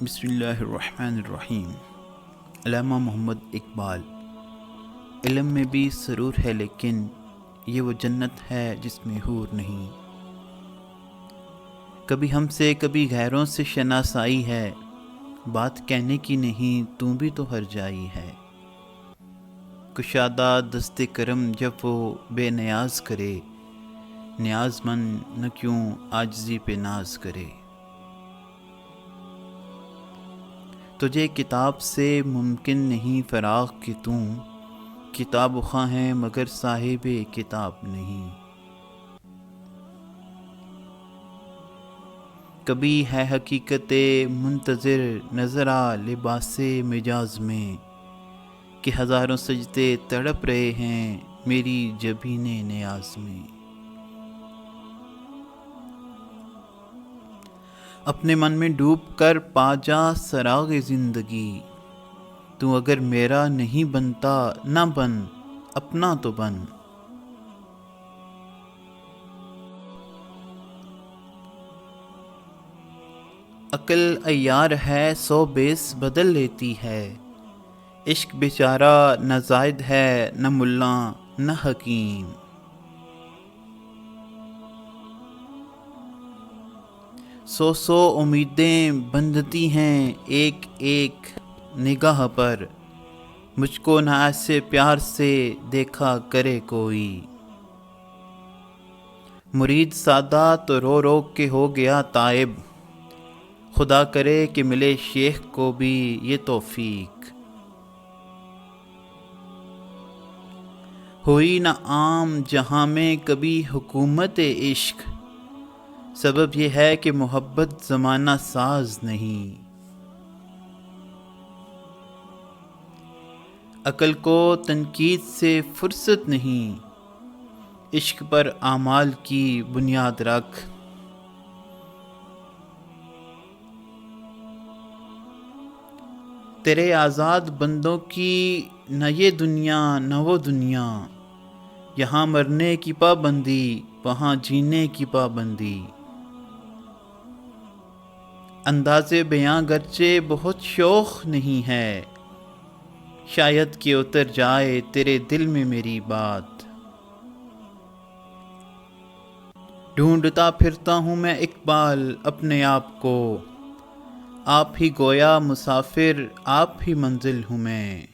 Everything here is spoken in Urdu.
بسم اللہ الرحمن الرحیم۔ علامہ محمد اقبال۔ علم میں بھی سرور ہے لیکن یہ وہ جنت ہے جس میں حور نہیں۔ کبھی ہم سے کبھی غیروں سے شناسائی ہے، بات کہنے کی نہیں تو بھی تو ہر جائی ہے۔ کشادہ دست کرم جب وہ بے نیاز کرے، نیاز مند نہ کیوں عاجزی پہ ناز کرے۔ تجھے کتاب سے ممکن نہیں فراغ کہ تم کتاب خواں ہے مگر صاحب کتاب نہیں۔ کبھی ہے حقیقت منتظر نظر آ لباس مجاز میں، کہ ہزاروں سجدے تڑپ رہے ہیں میری جبین نیاز میں۔ اپنے من میں ڈوب کر پا جا سراغ زندگی، تو اگر میرا نہیں بنتا نہ بن اپنا تو بن۔ عقل عیار ہے 100 بیس بدل لیتی ہے، عشق بیچارہ نہ زاہد ہے نہ ملا نہ حکیم۔ سو امیدیں بندھتی ہیں ایک ایک نگاہ پر، مجھ کو نہ ایسے پیار سے دیکھا کرے کوئی۔ مرید سادہ تو رو رو کے ہو گیا تائب، خدا کرے کہ ملے شیخ کو بھی یہ توفیق۔ ہوئی نہ عام جہاں میں کبھی حکومت عشق، سبب یہ ہے کہ محبت زمانہ ساز نہیں۔ عقل کو تنقید سے فرصت نہیں، عشق پر اعمال کی بنیاد رکھ۔ تیرے آزاد بندوں کی نہ یہ دنیا نہ وہ دنیا، یہاں مرنے کی پابندی وہاں جینے کی پابندی۔ انداز بیاں گرچہ بہت شوخ نہیں ہے، شاید کہ اتر جائے تیرے دل میں میری بات۔ ڈھونڈتا پھرتا ہوں میں اقبال اپنے آپ کو، آپ ہی گویا مسافر آپ ہی منزل ہوں میں۔